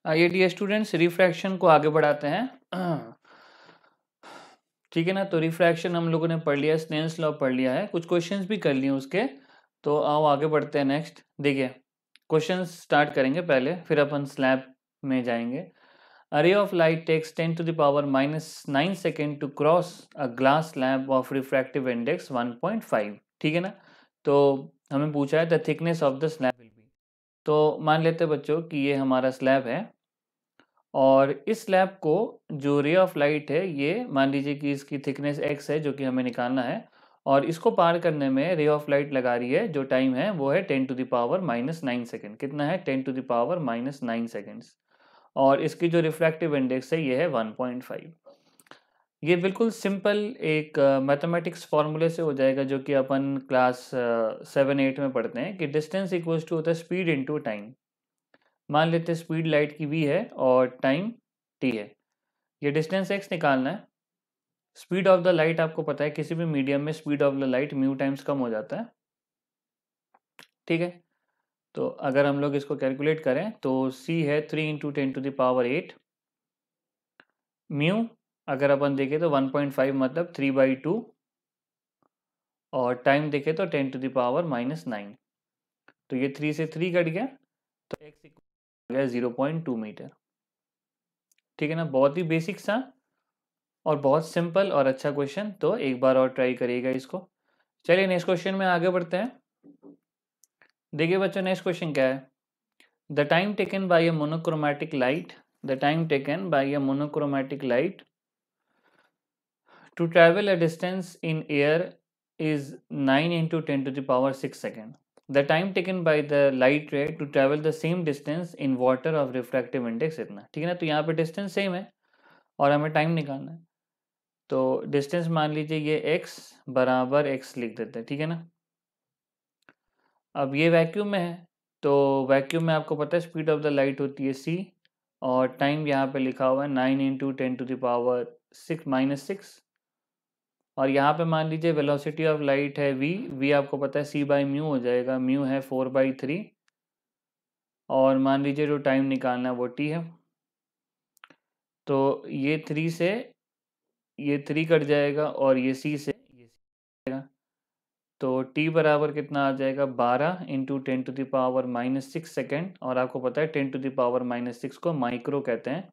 आइए dear students, refraction को आगे बढ़ाते हैं। ठीक है ना। तो रिफ्रैक्शन हम लोगों ने पढ़ लिया, स्नेल्स लॉ पढ़ लिया है, कुछ क्वेश्चंस भी कर लिए उसके। तो आओ आगे बढ़ते हैं। नेक्स्ट देखिए, क्वेश्चन स्टार्ट करेंगे पहले, फिर अपन स्लैब में जाएंगे। A ray of light takes 10 to the power minus 9 second to cross a glass slab of refractive index 1.5। ठीक है ना। तो हमें पूछा है the thickness of the slab will be. तो मान लेते हैं बच्चों कि ये हमारा स्लैब है, और इस स्लैब को जो रे ऑफ लाइट है, ये मान लीजिए कि इसकी थिकनेस x है जो कि हमें निकालना है, और इसको पार करने में रे ऑफ लाइट लगा रही है, जो टाइम है वो है 10 to the power minus 9 second. कितना है? 10 to the power minus 9 seconds. और इसकी जो रिफ्रैक्टिव इंडेक्स है ये है 1.5। ये बिल्कुल सिंपल एक मैथमेटिक्स फॉर्मूले से हो जाएगा, जो कि अपन क्लास 7-8 में पढ़ते हैं कि डिस्टेंस इक्वल्स टू होता है स्पीड इनटू टाइम। मान लेते हैं स्पीड लाइट की v है और टाइम t है। ये डिस्टेंस x निकालना है। स्पीड ऑफ द लाइट आपको पता है, किसी भी मीडियम में speed of the light mu times कम हो जाता है। ठीक है। तो अगर हम लोग इसको कैलकुलेट करें तो c है 3 into 10 to the power 8। Mu अगर अपन देखें तो 1.5 मतलब 3/2, और टाइम देखें तो 10 टू द पावर माइनस 9। तो ये 3 से 3 कट गया, तो x इक्वल हो गया 0.2 मीटर। ठीक है ना। बहुत ही बेसिक सा और बहुत सिंपल और अच्छा क्वेश्चन। तो एक बार और ट्राई करिएगा इसको। चलिए नेक्स्ट क्वेश्चन में आगे बढ़ते हैं। देखिए बच्चों, नेक्स्ट क्वेश्चन क्या है। The time taken by a monochromatic light, the time taken by a monochromatic light to travel a distance in air is 9 into 10 to the power 6 second. The time taken by the light ray to travel the same distance in water of refractive index इतना। ठीक है ना। तो यहाँ पे distance same है और हमें टाइम निकालना है। तो डिस्टेंस मान लीजिए ये x बराबर x लिख देते हैं। ठीक है ना। अब ये वैक्यूम में है, तो वैक्यूम में आपको पता है स्पीड ऑफ द लाइट होती है c, और टाइम यहाँ पे लिखा हुआ है 9 इंटू 10 टू द पावर 6 - 6। और यहाँ पे मान लीजिए वेलोसिटी ऑफ लाइट है v। v आपको पता है c बाई म्यू हो जाएगा, म्यू है 4/3। और मान लीजिए जो टाइम निकालना है वो t है। तो ये 3 से ये 3 कट जाएगा, और ये c से ये c जाएगा। तो t बराबर कितना आ जाएगा? 12 into 10 to the power minus 6 second. और आपको पता है 10 टू द पावर माइनस 6 को माइक्रो कहते हैं,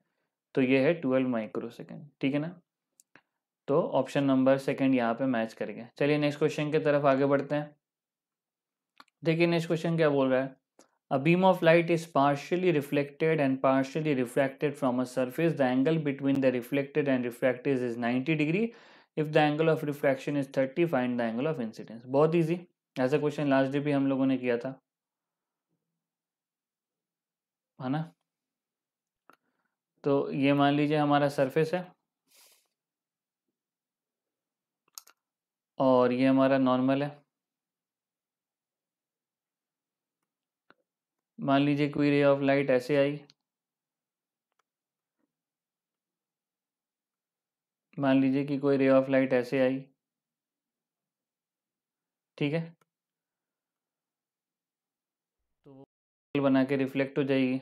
तो ये है 12 माइक्रो सेकेंड। ठीक है ना। तो ऑप्शन नंबर सेकेंड यहाँ पे मैच करेंगे। चलिए नेक्स्ट क्वेश्चन की तरफ आगे बढ़ते हैं। देखिए नेक्स्ट क्वेश्चन क्या बोल रहा है। A beam of light is partially reflected and partially refracted from a surface. The angle between the reflected and refracted is 90 degree. If the angle of refraction is 30, find the angle of incidence. बहुत easy. ऐसा question last day भी हम लोगों ने किया था, है ना। तो ये मान लीजिए हमारा सरफेस है, और ये हमारा नॉर्मल है। मान लीजिए कोई रे ऑफ लाइट ऐसे आई, मान लीजिए कि कोई रे ऑफ लाइट ऐसे आई। ठीक है। तो वो बना के रिफ्लेक्ट हो जाएगी,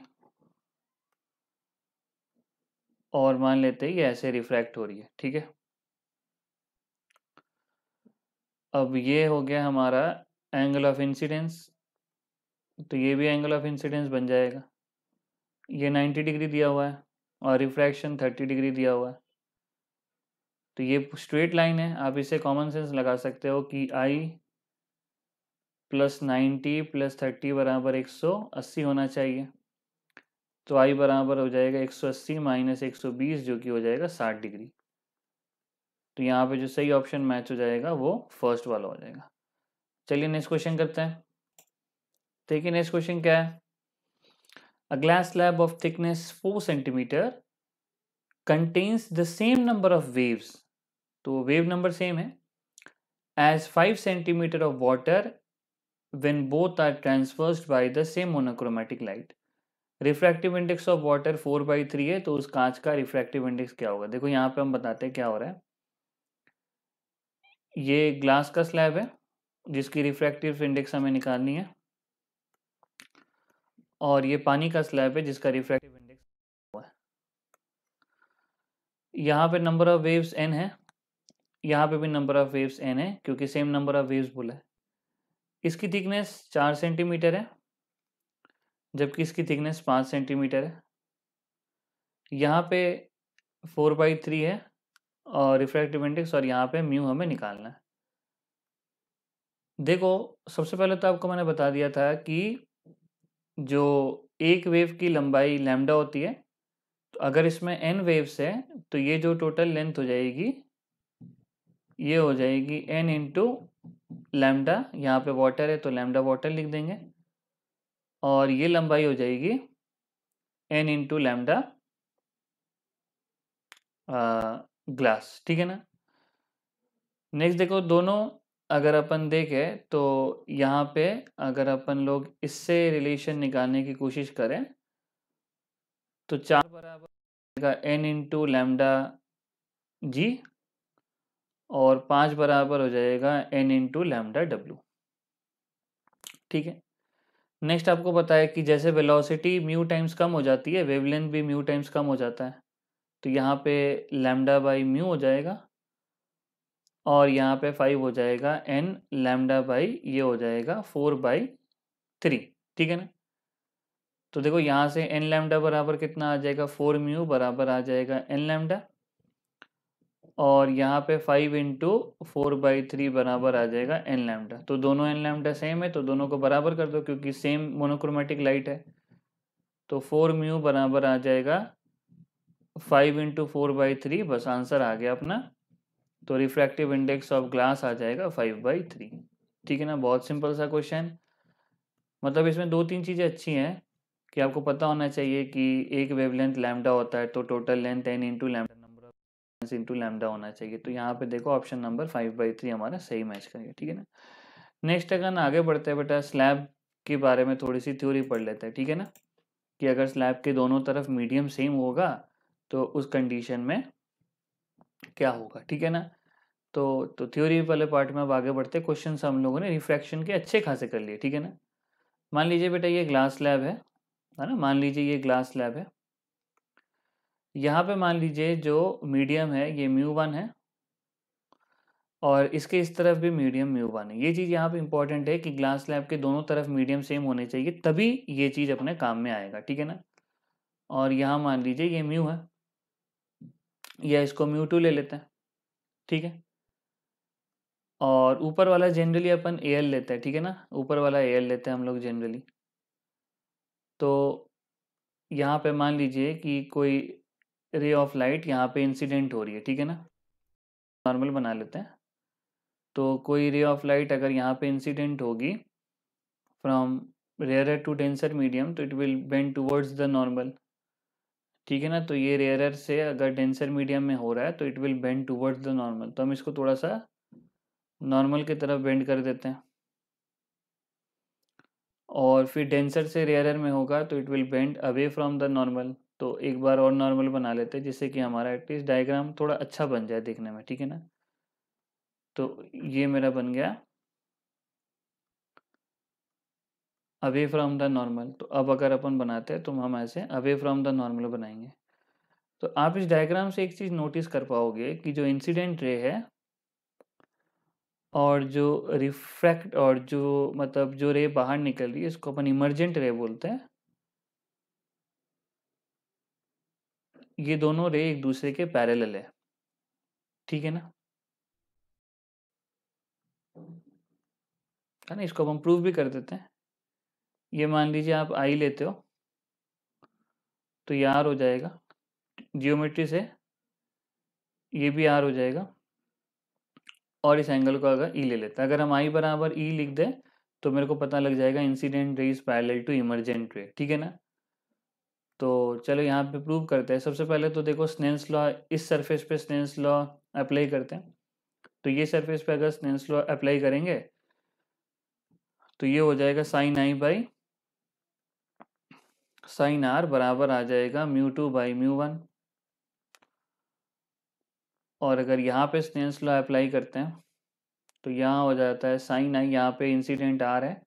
और मान लेते हैं ये ऐसे रिफ्रैक्ट हो रही है। ठीक है। अब ये हो गया हमारा एंगल ऑफ इंसिडेंस, तो ये भी एंगल ऑफ इंसिडेंस बन जाएगा। ये 90 डिग्री दिया हुआ है, और रिफ्रैक्शन 30 डिग्री दिया हुआ है। तो ये स्ट्रेट लाइन है, आप इसे कॉमन सेंस लगा सकते हो कि I प्लस 90 प्लस 30 बराबर 180 होना चाहिए। तो I बराबर हो जाएगा 180 माइनस 120, जो कि हो जाएगा 60 डिग्री। तो यहाँ पे जो सही ऑप्शन मैच हो जाएगा वो फर्स्ट वाला हो जाएगा। चलिए नेक्स्ट क्वेश्चन करते हैं। देखिए नेक्स्ट क्वेश्चन क्या है। A glass slab of thickness 4 centimeter contains the same number of waves, तो वेव नंबर सेम है, as 5 centimeter of water when both are transversed by the same monochromatic light. Refractive index of water 4/3 है, तो उस कांच का refractive index क्या होगा। देखो यहाँ पे हम बताते हैं क्या हो रहा है। ये ग्लास का स्लैब है जिसकी रिफ्रैक्टिव इंडेक्स हमें निकालनी है, और ये पानी का स्लैब है जिसका रिफ्रैक्टिव इंडेक्स यहाँ पे नंबर ऑफ वेव्स n है, यहाँ पे भी नंबर ऑफ वेव्स n है क्योंकि सेम नंबर ऑफ वेव्स बोला है। इसकी थिकनेस 4 सेंटीमीटर है जबकि इसकी थिकनेस 5 सेंटीमीटर है। यहाँ पे 4/3 है और रिफ्रैक्टिव इंडेक्स, और यहाँ पे म्यू हमें निकालना है। देखो सबसे पहले तो आपको मैंने बता दिया था कि जो एक वेव की लंबाई लैम्डा होती है, तो अगर इसमें n वेव्स है तो ये जो टोटल लेंथ हो जाएगी ये हो जाएगी n इंटू लैम्डा, यहाँ पे वाटर है तो लैम्डा वाटर लिख देंगे, और ये लंबाई हो जाएगी n इंटू लैम्डा ग्लास, ठीक है ना। नेक्स्ट देखो दोनों अगर अपन देखें तो यहाँ पे अगर अपन लोग इससे रिलेशन निकालने की कोशिश करें तो 4 बराबर n इंटू लैम्डा जी और 5 बराबर हो जाएगा n इंटू लैम्डा डब्ल्यू, ठीक है। नेक्स्ट आपको पता है कि जैसे वेलोसिटी म्यू टाइम्स कम हो जाती है, वेवलेंथ भी म्यू टाइम्स कम हो जाता है, तो यहाँ पे लैम्डा बाई म्यू हो जाएगा और यहाँ पे 5 हो जाएगा n लैम्डा बाई ये हो जाएगा 4/3, ठीक है ना। तो देखो यहाँ से n लैम्डा बराबर कितना आ जाएगा 4 म्यू बराबर आ जाएगा n लैम्डा, और यहाँ पे 5 इंटू 4/3 बराबर आ जाएगा n लैम्डा। तो दोनों n लैम्डा सेम है तो दोनों को बराबर कर दो क्योंकि सेम मोनोक्रोमेटिक लाइट है। तो 4 म्यू बराबर आ जाएगा 5 इंटू 4/3, बस आंसर आ गया अपना। तो रिफ्रैक्टिव इंडेक्स ऑफ ग्लास आ जाएगा 5/3, ठीक है ना। बहुत सिंपल सा क्वेश्चन, मतलब इसमें 2-3 चीज़ें अच्छी हैं कि आपको पता होना चाहिए कि एक वेवलेंथ लैम्डा होता है तो total length n into lambda number of into lambda होना चाहिए। तो यहाँ पे देखो ऑप्शन नंबर 5/3 हमारा सही मैच करेगा, ठीक है ना। नेक्स्ट अगर आगे बढ़ते हैं बेटा, स्लैब के बारे में थोड़ी सी थ्योरी पढ़ लेते हैं, ठीक है ना, कि अगर स्लैब के दोनों तरफ मीडियम सेम होगा तो उस कंडीशन में क्या होगा, ठीक है ना। तो थ्योरी वाले पार्ट में अब आगे बढ़ते, क्वेश्चन हम लोगों ने रिफ्रैक्शन के अच्छे खासे कर लिए, ठीक है ना। मान लीजिए बेटा ये ग्लास स्लैब है ना, मान लीजिए ये ग्लास स्लैब है। यहाँ पे मान लीजिए जो मीडियम है ये μ1 है और इसके इस तरफ भी मीडियम μ1 है। ये चीज़ यहाँ पे इंपॉर्टेंट है कि ग्लास स्लैब के दोनों तरफ मीडियम सेम होने चाहिए, तभी ये चीज़ अपने काम में आएगा, ठीक है ना। और यहाँ मान लीजिए ये म्यू है, या इसको μ2 ले लेते हैं, ठीक है। और ऊपर वाला जनरली अपन AL लेते हैं, ठीक है ना, ऊपर वाला AL लेते हैं हम लोग जनरली। तो यहाँ पे मान लीजिए कि कोई रे ऑफ लाइट यहाँ पे इंसिडेंट हो रही है, ठीक है ना, नॉर्मल बना लेते हैं। तो कोई रे ऑफ लाइट अगर यहाँ पे इंसिडेंट होगी from rarer to denser medium तो it will bend towards the normal, ठीक है ना। तो ये रेयरर से अगर डेंसर मीडियम में हो रहा है तो it will bend towards the normal, तो हम इसको थोड़ा सा नॉर्मल की तरफ बेंड कर देते हैं। और फिर डेंसर से रेयरर में होगा तो it will bend away from the normal. तो एक बार और नॉर्मल बना लेते हैं जिससे कि हमारा एटलीस्ट डायग्राम थोड़ा अच्छा बन जाए देखने में, ठीक है ना। तो ये मेरा बन गया अवे फ्रॉम द नॉर्मल। तो अब अगर अपन बनाते हैं तो हम ऐसे अवे फ्रॉम द नॉर्मल बनाएंगे। तो आप इस डायग्राम से एक चीज़ नोटिस कर पाओगे कि जो इंसिडेंट रे है और जो रिफ्रैक्ट और जो मतलब जो रे बाहर निकल रही है इसको अपन इमर्जेंट रे बोलते हैं। ये दोनों रे एक दूसरे के पैरेलल है, ठीक है ना। है ना, इसको हम प्रूव भी कर देते हैं। ये मान लीजिए आप आई लेते हो तो ये आर हो जाएगा, जियोमेट्री से ये भी आर हो जाएगा, और इस एंगल को अगर ई ले लेते हैं, अगर हम आई बराबर ई लिख दें तो मेरे को पता लग जाएगा incident ray is parallel to emergent रे, ठीक है ना। तो चलो यहाँ पे प्रूव करते हैं। सबसे पहले तो देखो स्नेल्स लॉ, इस सरफेस पे स्नेल्स लॉ अप्लाई करते हैं। तो ये सरफेस पे अगर स्नेल्स लॉ अप्लाई करेंगे तो ये हो जाएगा sine i by sine r बराबर आ जाएगा μ2 बाई μ1। और अगर यहाँ पे स्नेल्स लॉ अप्लाई करते हैं तो यहाँ हो जाता है साइन आई, यहाँ पे इंसिडेंट आर है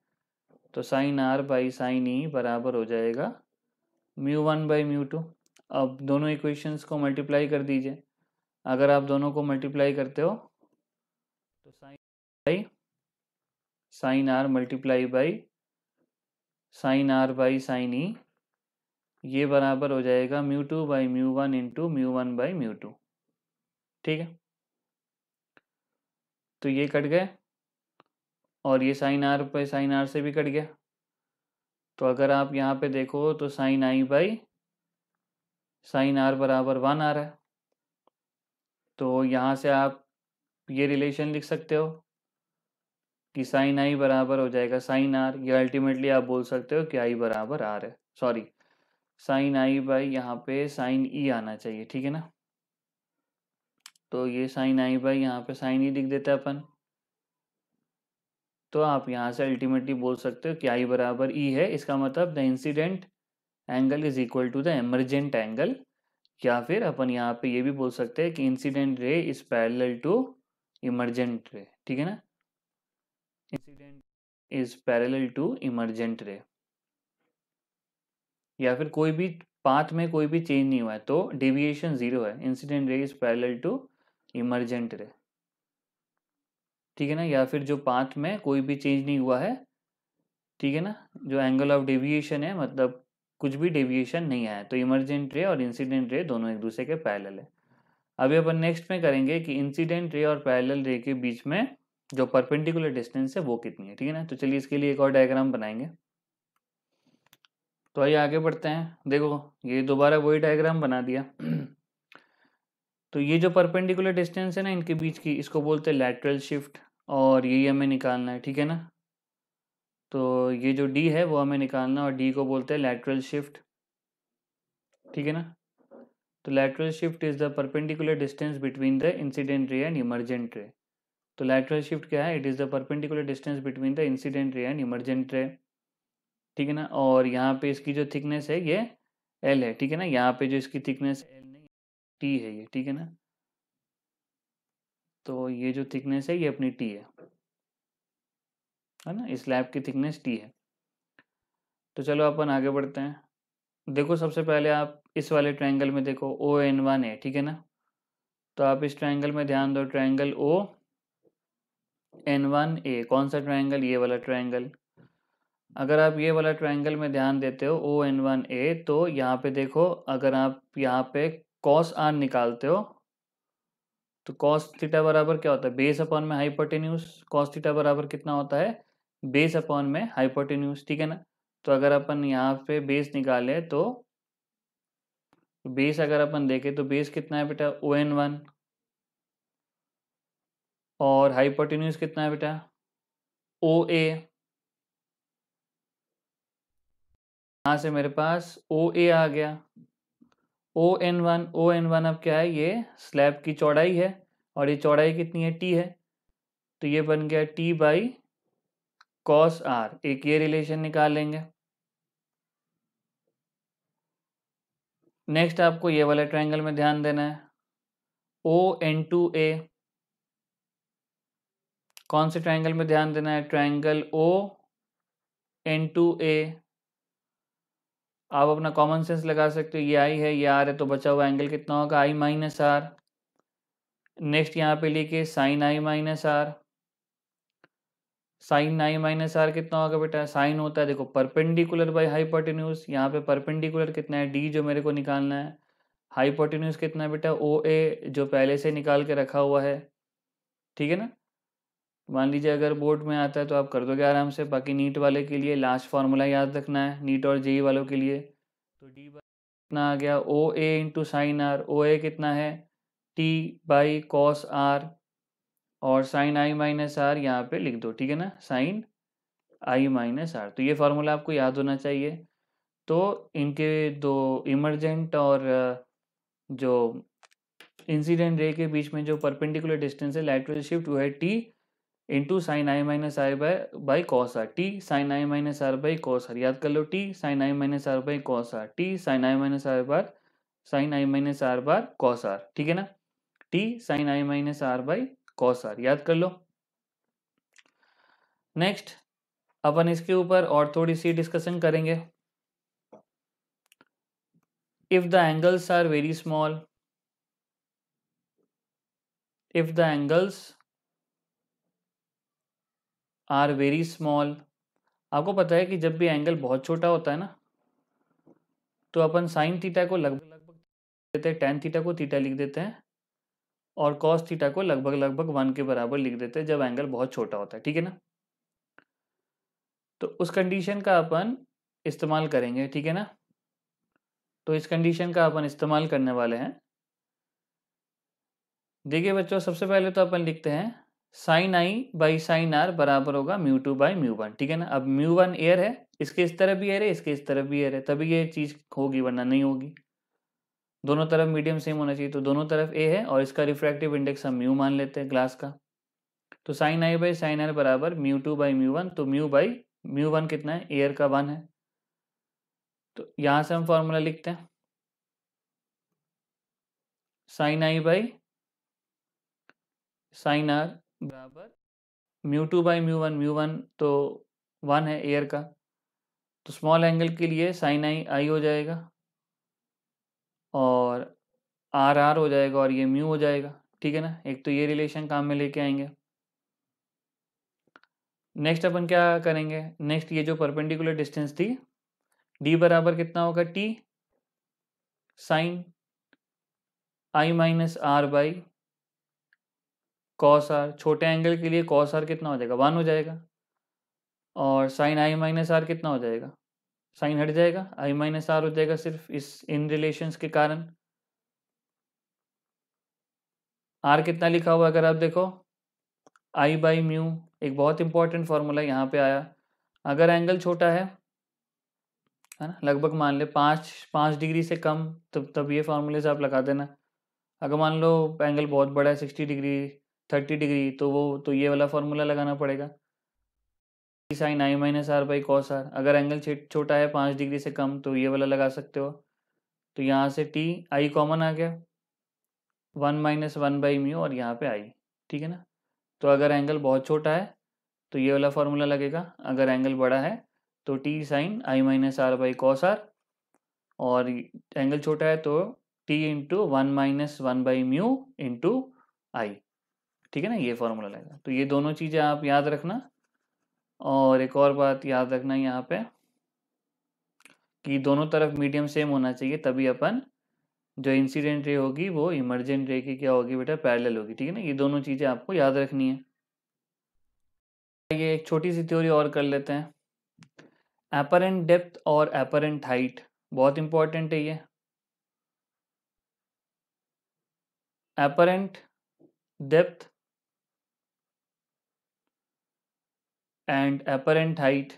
तो साइन आर बाई साइन ई बराबर हो जाएगा μ1 बाई μ2। अब दोनों इक्वेशंस को मल्टीप्लाई कर दीजिए अगर आप दोनों को मल्टीप्लाई करते हो तो sine r multiply by sine r by sine e, ये बराबर हो जाएगा mu two by mu one into mu one by mu two. ठीक है, तो ये कट गए और ये साइन आर पे साइन आर से भी कट गया। तो अगर आप यहाँ पे देखो तो sine i by sine r बराबर 1 आ रहा है। तो यहाँ से आप ये रिलेशन लिख सकते हो कि साइन आई बराबर हो जाएगा साइन आर, या अल्टीमेटली आप बोल सकते हो कि आई बराबर आर है। सॉरी, साइन आई बाई यहाँ पे साइन ई आना चाहिए। ठीक है ना, तो ये साइन आई बाई यहाँ पे साइन ई लिख देते हैं अपन। तो आप यहाँ से अल्टीमेटली बोल सकते हो कि आई बराबर ई है। इसका मतलब the incident angle is equal to the emergent angle, या फिर अपन यहाँ पे ये भी बोल सकते हैं कि incident ray is parallel to emergent रे। ठीक है ना, incident is parallel to emergent ray, या फिर कोई भी पाथ में कोई भी चेंज नहीं हुआ है तो डेविएशन 0 है। Incident ray is parallel to emergent रे। ठीक है ना, या फिर जो पाथ में कोई भी चेंज नहीं हुआ है, ठीक है ना, जो एंगल ऑफ डेविएशन है मतलब कुछ भी डेविएशन नहीं आया, तो इमर्जेंट रे और इंसिडेंट रे दोनों एक दूसरे के पैरेलल है। अभी अपन नेक्स्ट में करेंगे कि इंसिडेंट रे और पैरेलल रे के बीच में जो परपेंडिकुलर डिस्टेंस है वो कितनी है। ठीक है ना, तो चलिए इसके लिए एक और डायग्राम बनाएंगे। तो आइए आगे बढ़ते हैं। देखो ये दोबारा वही डायग्राम बना दिया। तो ये जो परपेंडिकुलर डिस्टेंस है ना इनके बीच की, इसको बोलते हैं लैटरल शिफ्ट, और यही हमें निकालना है। ठीक है ना, तो ये जो डी है वो हमें निकालना, और डी को बोलते हैं लैटरल शिफ्ट। ठीक है ना, तो lateral shift is the perpendicular distance between the incident ray and emergent रे। तो लैटरल शिफ्ट क्या है? It is the perpendicular distance between the incident ray and emergent रे। ठीक है ना, और यहाँ पे इसकी जो थिकनेस है ये एल है। ठीक है ना, यहाँ पे जो इसकी थिकनेस एल नहीं टी है ये। ठीक है ना, तो ये जो थिकनेस है ये अपनी टी है ना, इस स्लैब की थिकनेस टी है। तो चलो अपन आगे बढ़ते हैं। देखो सबसे पहले आप इस वाले ट्रायंगल में देखो ON1 है। ठीक है ना, तो आप इस ट्रायंगल में ध्यान दो, ट्रायंगल ON1A। कौन सा ट्रायंगल? ये वाला ट्रायंगल। अगर आप ये वाला ट्रायंगल में ध्यान देते हो ON1A, तो यहाँ पे देखो, अगर आप यहाँ पे cos r निकालते हो तो cos थीटा बराबर क्या होता है? बेस अपॉन में हाइपोटेन्यूज। cos थीटा बराबर कितना होता है? बेस अपॉन में हाइपोटेन्यूज। ठीक है ना, तो अगर अपन यहाँ पे बेस निकाले तो बेस अगर अपन देखें तो बेस कितना है बेटा? ON1, और हाइपोटेन्यूज कितना है बेटा? OA। यहाँ से मेरे पास OA आ गया। ON1 अब क्या है? ये स्लैब की चौड़ाई है, और ये चौड़ाई कितनी है? T है। तो ये बन गया T बाई कॉस आर। एक ये रिलेशन निकाल लेंगे। नेक्स्ट आपको ये वाला ट्रायंगल में ध्यान देना है, ON2A। कौन से ट्रायंगल में ध्यान देना है? Triangle ON2A। आप अपना कॉमन सेंस लगा सकते हो, ये आई है ये आर है, तो बचा हुआ एंगल कितना होगा? I minus are. नेक्स्ट यहाँ पे लिखिए sine I minus r. Sine I minus r कितना होगा बेटा? साइन होता है देखो परपेंडिकुलर बाई हाइपोटेन्यूज। यहाँ पे परपेंडिकुलर कितना है? डी, जो मेरे को निकालना है। हाइपोटेन्यूज कितना है बेटा? OA, जो पहले से निकाल के रखा हुआ है। ठीक है ना, मान लीजिए अगर बोर्ड में आता है तो आप कर दोगे आराम से। बाकी नीट वाले के लिए लास्ट फार्मूला याद रखना है, नीट और जेई वालों के लिए। तो डी कितना आ गया? OA into sine r. OA कितना है? T बाई कॉस आर, और साइन I माइनस आर यहाँ पे लिख दो। ठीक है ना, साइन I माइनस आर। तो ये फार्मूला आपको याद होना चाहिए। तो इनके दो इमर्जेंट और जो इंसिडेंट रे के बीच में जो परपेंडिकुलर डिस्टेंस है लैटरल शिफ्ट, वो है T into sine I minus r by cos r. T sine I minus r by cos r. याद कर लो, T sine I minus r by cos r. T sine I minus r बार sine I minus r बार cos r. ठीक है ना, T sine I minus r by cos r. याद कर लो। नेक्स्ट अपन इसके ऊपर और थोड़ी सी डिस्कशन करेंगे। If the angles are very small, if the angles are very small. आपको पता है कि जब भी एंगल बहुत छोटा होता है ना, तो अपन साइन थीटा को लगभग लगभग देते हैं, टेन थीटा को थीटा लिख देते हैं, और कॉस थीटा को लगभग लगभग 1 के बराबर लिख देते हैं जब एंगल बहुत छोटा होता है, ठीक है ना। तो उस कंडीशन का अपन इस्तेमाल करेंगे, ठीक है ना। तो इस कंडीशन का अपन इस्तेमाल करने वाले हैं। देखिए बच्चों, सबसे पहले तो अपन लिखते हैं sine i by sine r बराबर होगा mu two by mu one, ठीक है ना। अब म्यू वन एयर है, इसके इस तरफ भी एयर है, इसके इस तरफ भी एयर है, तभी ये चीज़ होगी, वरना नहीं होगी। दोनों तरफ मीडियम सेम होना चाहिए, तो दोनों तरफ ए है और इसका रिफ्रैक्टिव इंडेक्स हम म्यू मान लेते हैं ग्लास का। तो sine i by sine r बराबर mu two by mu one, तो म्यू बाई म्यू वन कितना है, एयर का 1 है। तो यहाँ से हम फॉर्मूला लिखते हैं sine i by sine r बराबर mu two by mu one तो 1 है एयर का। तो स्मॉल एंगल के लिए साइन आई आई हो जाएगा और आर आर हो जाएगा और ये म्यू हो जाएगा, ठीक है ना। एक तो ये रिलेशन काम में लेके आएंगे। नेक्स्ट अपन क्या करेंगे, नेक्स्ट ये जो परपेंडिकुलर डिस्टेंस थी डी बराबर कितना होगा, t sine i minus r by cos r. छोटे एंगल के लिए कॉस आर कितना हो जाएगा, 1 हो जाएगा, और साइन आई माइनस आर कितना हो जाएगा, साइन हट जाएगा, आई माइनस आर हो जाएगा सिर्फ इस इन रिलेशंस के कारण। आर कितना लिखा हुआ अगर आप देखो, आई बाई म्यू, एक बहुत इंपॉर्टेंट फॉर्मूला यहाँ पे आया। अगर एंगल छोटा है ना, लगभग मान ले 5 डिग्री से कम, तब ये फार्मूले से आप लगा देना। अगर मान लो एंगल बहुत बड़ा है, 60 डिग्री 30 डिग्री, तो ये वाला फार्मूला लगाना पड़ेगा, sine i minus r by cos r. अगर एंगल छोटा है 5 डिग्री से कम, तो ये वाला लगा सकते हो। तो यहाँ से टी आई कॉमन आ गया, 1 माइनस 1 बाई म्यू, और यहाँ पे आई, ठीक है ना। तो अगर एंगल बहुत छोटा है तो ये वाला फार्मूला लगेगा, अगर एंगल बड़ा है तो T sine i minus r by cos r, और एंगल छोटा है तो T into 1 minus 1 by mu into i, ठीक है ना। ये फार्मूला लगेगा। तो ये दोनों चीज़ें आप याद रखना। और एक और बात याद रखना यहाँ पे कि दोनों तरफ मीडियम सेम होना चाहिए, तभी अपन जो इंसिडेंट रे होगी वो इमर्जेंट रे की क्या होगी बेटा, पैरेलल होगी, ठीक है ना। ये दोनों चीज़ें आपको याद रखनी है। ये एक छोटी सी थ्योरी और कर लेते हैं, एपरेंट डेप्थ और एपरेंट हाइट, बहुत इंपॉर्टेंट है ये। Apparent depth and apparent height,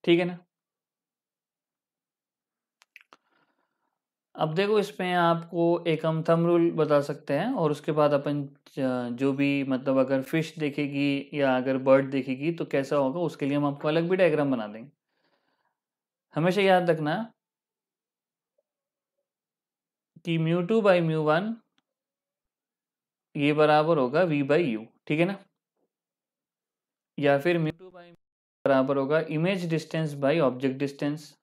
ठीक है ना। अब देखो, इसमें आपको एक हम थंब रूल बता सकते हैं, और उसके बाद अपन जो भी मतलब अगर फिश देखेगी या अगर बर्ड देखेगी तो कैसा होगा, उसके लिए हम आपको अलग भी डायग्राम बना देंगे। हमेशा याद रखना कि mu two by mu one ये बराबर होगा वी बाई यू, ठीक है ना। या फिर म्यू टू बाई बराबर होगा image distance by object distance,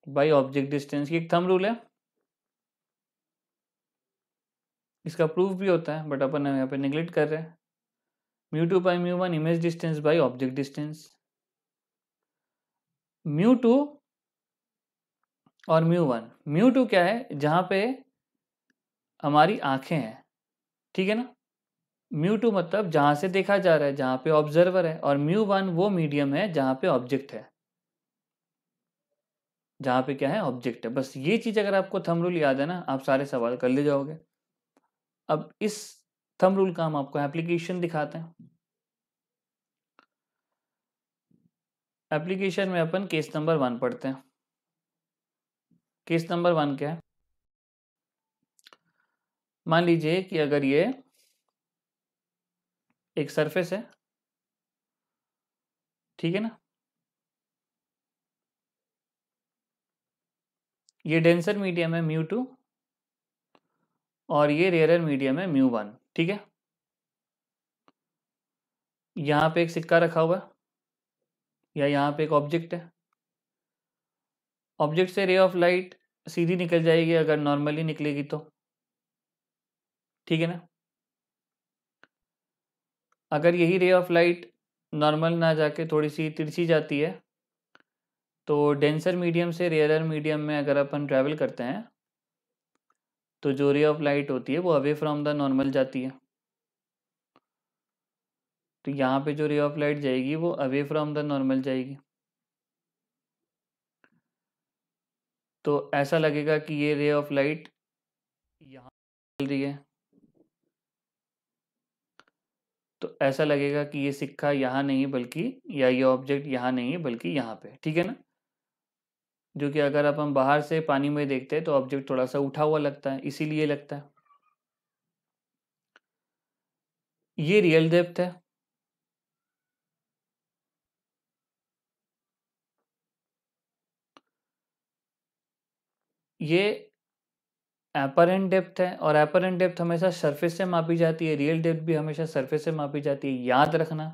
by object distance. ये एक थंब रूल है, इसका प्रूफ भी होता है, बट अपन यहाँ पे निगलेक्ट कर रहे हैं। Mu two by mu one image distance by object distance. Mu two और म्यू टू क्या है, जहां पे हमारी आंखें हैं, ठीक है ना। म्यू टू मतलब जहां से देखा जा रहा है, जहां पे ऑब्जर्वर है, और म्यू वन वो मीडियम है जहां पे ऑब्जेक्ट है, जहां पे क्या है, ऑब्जेक्ट है। बस ये चीज अगर आपको थंब रूल याद है ना, आप सारे सवाल कर ले जाओगे। अब इस थंब रूल का हम आपको एप्लीकेशन दिखाते हैं। एप्लीकेशन में अपन केस नंबर 1 पढ़ते हैं। केस नंबर 1 क्या है, मान लीजिए कि अगर ये एक सरफेस है, ठीक है ना, ये डेंसर मीडियम है म्यू टू, और ये रेयरर मीडियम है म्यू वन, ठीक है। यहाँ पे एक सिक्का रखा हुआ है या यहाँ पे एक ऑब्जेक्ट है। ऑब्जेक्ट से रे ऑफ लाइट सीधी निकल जाएगी अगर नॉर्मली निकलेगी तो, ठीक है ना। अगर यही रे ऑफ लाइट नॉर्मल ना जाके थोड़ी सी तिरछी जाती है तो डेंसर मीडियम से रेयरर मीडियम में अगर अपन ट्रैवल करते हैं तो जो रे ऑफ लाइट होती है वो अवे फ्रॉम द नॉर्मल जाती है। तो यहाँ पे जो रे ऑफ लाइट जाएगी वो अवे फ्रॉम द नॉर्मल जाएगी। तो ऐसा लगेगा कि ये रे ऑफ लाइट यहाँ चल रही है, तो ऐसा लगेगा कि ये सिक्का यहाँ नहीं बल्कि, या ये ऑब्जेक्ट यहाँ नहीं बल्कि यहाँ पे, ठीक है ना। जो कि अगर अपन बाहर से पानी में देखते हैं तो ऑब्जेक्ट थोड़ा सा उठा हुआ लगता है, इसीलिए लगता है। ये रियल डेप्थ है। ये एपरेंट डेप्थ है, और एपरेंट डेप्थ हमेशा सरफेस से मापी जाती है, रियल डेप्थ भी हमेशा सरफेस से मापी जाती है, याद रखना,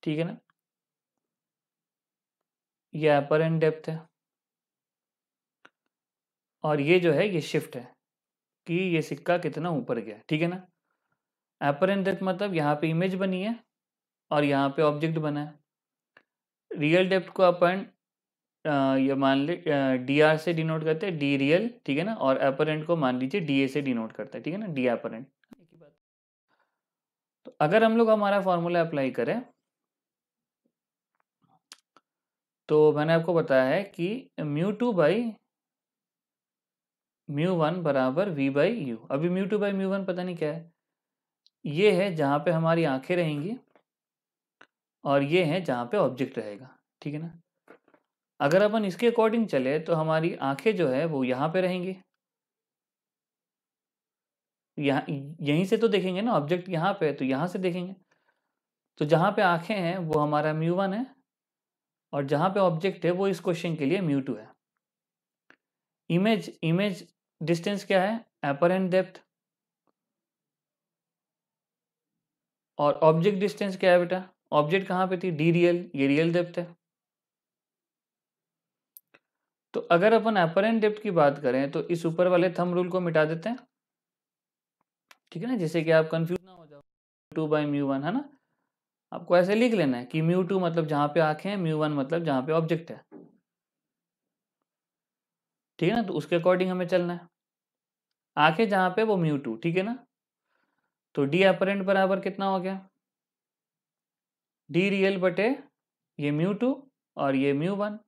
ठीक है ना। ये एपरेंट डेप्थ है और ये जो है ये शिफ्ट है कि ये सिक्का कितना ऊपर गया, ठीक है ना। एपरेंट डेप्थ मतलब यहाँ पे इमेज बनी है और यहाँ पे ऑब्जेक्ट बना है। रियल डेप्थ को अपन ये मान ले डी आर से डिनोट करते हैं, डी रियल, ठीक है ना। और एपरेंट को मान लीजिए डी ए से डिनोट करते हैं, ठीक है ना, डी एपरेंट। तो अगर हम लोग हमारा फॉर्मूला अप्लाई करें तो मैंने आपको बताया है कि mu two by mu one बराबर वी बाई यू। अभी mu two by mu one पता नहीं क्या है, ये है जहाँ पे हमारी आंखें रहेंगी और ये है जहाँ पे ऑब्जेक्ट रहेगा, ठीक है ना। अगर अपन इसके अकॉर्डिंग चले तो हमारी आंखें जो है वो यहाँ पे रहेंगी, यहाँ यहीं से तो देखेंगे ना, ऑब्जेक्ट यहाँ पे है तो यहाँ से देखेंगे। तो जहाँ पे आंखें हैं वो हमारा म्यू वन है और जहाँ पे ऑब्जेक्ट है वो इस क्वेश्चन के लिए म्यू टू है। इमेज इमेज डिस्टेंस क्या है, एपरेंट डेप्थ, और ऑब्जेक्ट डिस्टेंस क्या है बेटा, ऑब्जेक्ट कहाँ पे थी, डी रियल, ये रियल डेप्थ है। तो अगर अपन एपरेंट डेप्थ की बात करें तो इस ऊपर वाले थंब रूल को मिटा देते हैं, ठीक है ना, जिससे कि आप कंफ्यूज ना हो जाओ। टू बाई म्यू वन है ना, आपको ऐसे लिख लेना है कि म्यू टू मतलब जहाँ पे आंखें हैं, म्यू वन मतलब जहाँ पे ऑब्जेक्ट है, ठीक है ना। तो उसके अकॉर्डिंग हमें चलना है, आंखें जहाँ पे वो म्यू टू, ठीक है ना। तो डी एपरेंट बराबर कितना हो गया, डी रियल बटे ये म्यू टू और ये म्यू वन।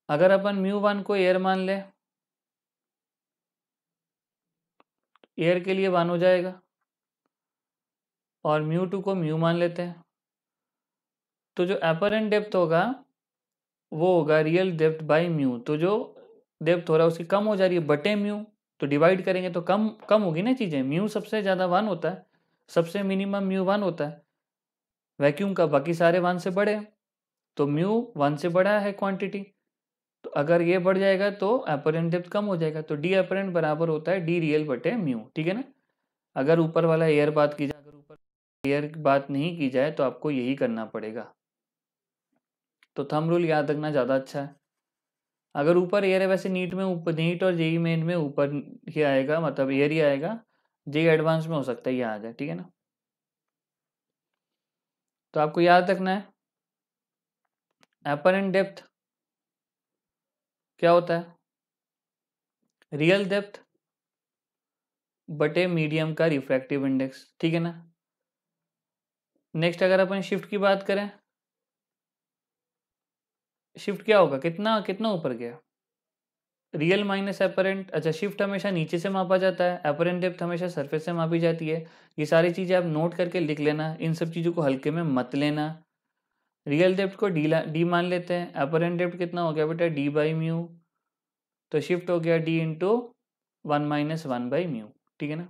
अगर अपन म्यू वन को एयर मान ले, एयर के लिए वन हो जाएगा, और म्यू टू को म्यू मान लेते हैं। तो जो एपरेंट डेप्थ होगा वो होगा रियल डेप्थ बाई म्यू। तो जो डेप्थ हो रहा है उसकी कम हो जा रही है बटे म्यू, तो डिवाइड करेंगे तो कम कम होगी ना चीज़ें। म्यू सबसे ज़्यादा वन होता है, सबसे मिनिमम म्यू वन होता है वैक्यूम का, बाकी सारे वन से बड़े हैं। तो म्यू वन से बड़ा है क्वांटिटी, तो अगर ये बढ़ जाएगा तो एपरेंट डेप्थ कम हो जाएगा। तो डी एपरेंट बराबर होता है डी रियल बटे म्यू, ठीक है ना। अगर ऊपर वाला एयर बात की जाए, अगर ऊपर एयर की बात नहीं की जाए तो आपको यही करना पड़ेगा। तो थंब रूल याद रखना ज़्यादा अच्छा है। अगर ऊपर एयर है, वैसे नीट में ऊपर, नीट और जेई मेन में ऊपर ही आएगा, मतलब एयर ही आएगा। जेई एडवांस में हो सकता है ये आ जाए, ठीक है ना। तो आपको याद रखना है एपरेंट डेप्थ क्या होता है, रियल डेप्थ बटे मीडियम का रिफ्रैक्टिव इंडेक्स, ठीक है ना। नेक्स्ट अगर अपन शिफ्ट की बात करें, शिफ्ट क्या होगा, कितना कितना ऊपर गया, रियल माइनस एपरेंट। अच्छा, शिफ्ट हमेशा नीचे से मापा जाता है, एपरेंट डेप्थ हमेशा सरफेस से मापी जाती है। ये सारी चीज़ें आप नोट करके लिख लेना, इन सब चीज़ों को हल्के में मत लेना। रियल डेप्थ को डी मान लेते हैं, एपरेंट डेप्थ कितना हो गया बेटा, डी बाई म्यू। तो शिफ्ट हो गया D into one minus one by mu, ठीक है ना।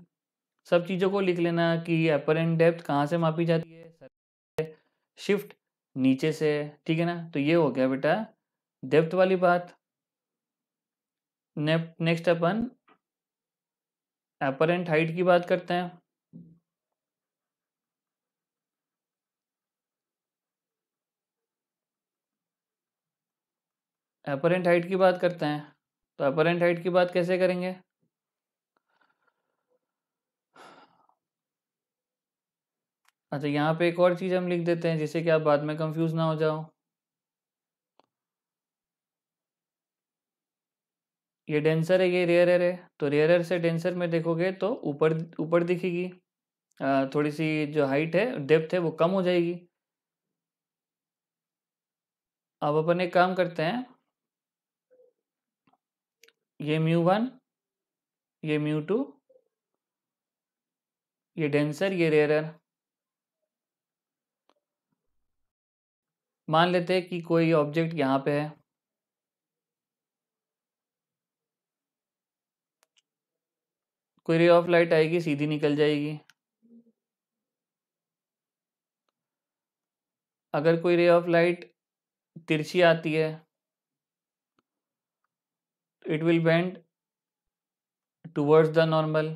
सब चीज़ों को लिख लेना कि एपरेंट डेप्थ कहाँ से मापी जाती है, शिफ्ट नीचे से, ठीक है ना। तो ये हो गया बेटा डेप्थ वाली बात। नेक्स्ट अपन एपरेंट हाइट की बात करते हैं। अपरेंट हाइट की बात करते हैं, तो अपरेंट हाइट की बात कैसे करेंगे? अच्छा, यहाँ पे एक और चीज़ हम लिख देते हैं जिससे कि आप बाद में कंफ्यूज ना हो जाओ। ये डेंसर है, ये रेयरर है, तो रेयरर से डेंसर में देखोगे तो ऊपर ऊपर दिखेगी, थोड़ी सी जो हाइट है, डेप्थ है, वो कम हो जाएगी। अब अपन एक काम करते हैं, ये μ1, ये μ2, ये डेंसर, ये रेयरर। मान लेते हैं कि कोई ऑब्जेक्ट यहाँ पे है, कोई रे ऑफ लाइट आएगी, सीधी निकल जाएगी। अगर कोई रे ऑफ लाइट तिरछी आती है, it will bend towards the normal,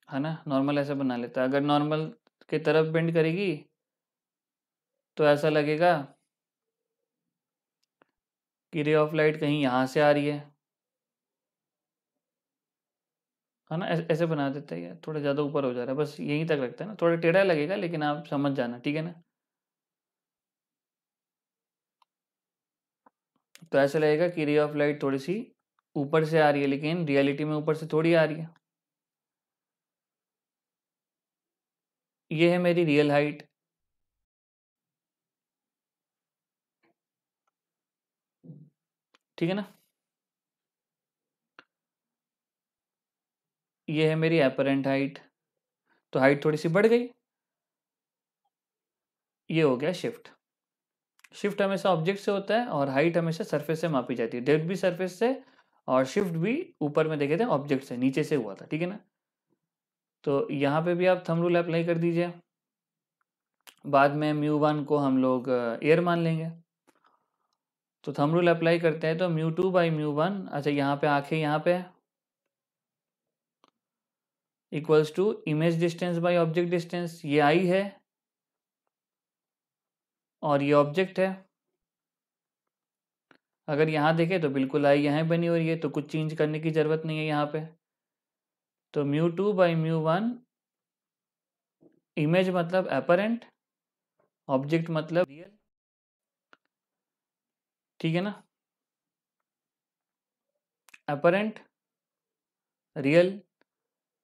है ना। नॉर्मल ऐसे बना लेता है, अगर नॉर्मल के तरफ बेंड करेगी तो ऐसा लगेगा कि रे ऑफ लाइट कहीं यहाँ से आ रही है ना। ऐसे बना देते हैं, थोड़ा ज़्यादा ऊपर हो जा रहा है, बस यहीं तक रखते हैं ना, थोड़ा टेढ़ा लगेगा लेकिन आप समझ जाना, ठीक है ना। तो ऐसा लगेगा कि रे ऑफ लाइट थोड़ी सी ऊपर से आ रही है, लेकिन रियलिटी में ऊपर से थोड़ी आ रही है। ये है मेरी रियल हाइट, ठीक है ना। ये है मेरी एपरेंट हाइट, तो हाइट थोड़ी सी बढ़ गई। ये हो गया शिफ्ट। शिफ्ट हमेशा ऑब्जेक्ट से होता है और हाइट हमेशा सरफेस से मापी जाती है। डेप्थ भी सरफेस से और शिफ्ट भी ऊपर में देखे थे ऑब्जेक्ट से, नीचे से हुआ था, ठीक है ना। तो यहाँ पे भी आप थंब रूल अप्लाई कर दीजिए। बाद में μ1 को हम लोग एयर मान लेंगे, तो थंब रूल अप्लाई करते हैं, तो μ2 बाई μ1, अच्छा यहाँ पे आंखें यहाँ पे equals to image distance by object distance. ये आई है और ये ऑब्जेक्ट है। अगर यहाँ देखें तो बिल्कुल आई यहाँ बनी हो रही है, तो कुछ चेंज करने की ज़रूरत नहीं है यहाँ पे। तो μ2 बाई μ1, इमेज मतलब अपरेंट, ऑब्जेक्ट मतलब रियल, ठीक है ना। अपरेंट रियल,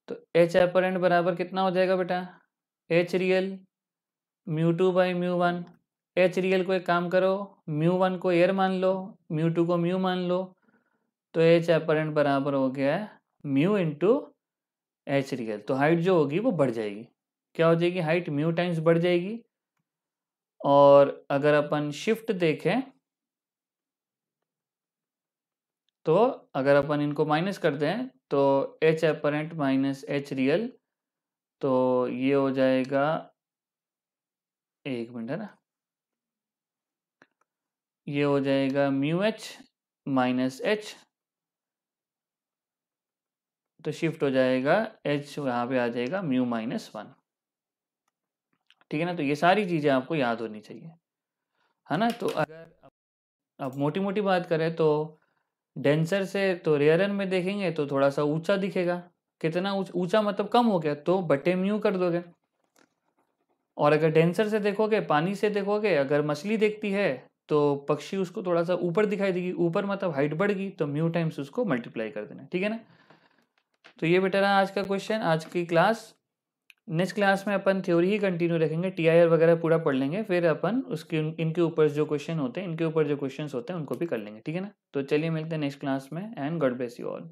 तो एच अपरेंट बराबर कितना हो जाएगा बेटा? H real μ2 by μ1। H real को एक काम करो, μ1 को एयर मान लो, μ2 को म्यू मान लो, तो एच अपरेंट बराबर हो गया है म्यू इंटू एच रियल। तो हाइट जो होगी वो बढ़ जाएगी, क्या हो जाएगी? हाइट म्यू टाइम्स बढ़ जाएगी। और अगर अपन शिफ्ट देखें तो अगर अपन इनको माइनस कर दें तो H apparent minus H real, तो ये हो जाएगा, एक मिनट है ना, ये हो जाएगा म्यू एच माइनस एच, तो शिफ्ट हो जाएगा एच, यहाँ पे आ जाएगा म्यू माइनस 1, ठीक है ना। तो ये सारी चीज़ें आपको याद होनी चाहिए, है ना। तो अगर अब मोटी मोटी बात करें तो डेंसर से तो रेयरन में देखेंगे तो थोड़ा सा ऊंचा दिखेगा। कितना ऊंचा मतलब कम हो गया, तो बटे म्यू कर दोगे। और अगर डेंसर से देखोगे, पानी से देखोगे, अगर मछली देखती है तो पक्षी उसको थोड़ा सा ऊपर दिखाई देगी, ऊपर मतलब हाइट बढ़ गई, तो म्यू टाइम्स उसको मल्टीप्लाई कर देना, ठीक है ना। तो ये बेटा रहा आज का क्वेश्चन, आज की क्लास। नेक्स्ट क्लास में अपन थ्योरी ही कंटिन्यू रखेंगे, टीआईआर वगैरह पूरा पढ़ लेंगे, फिर अपन उसके इनके ऊपर जो क्वेश्चन होते हैं, इनके ऊपर जो क्वेश्चंस होते हैं उनको भी कर लेंगे, ठीक है ना। तो चलिए मिलते हैं नेक्स्ट क्लास में, and God bless you all.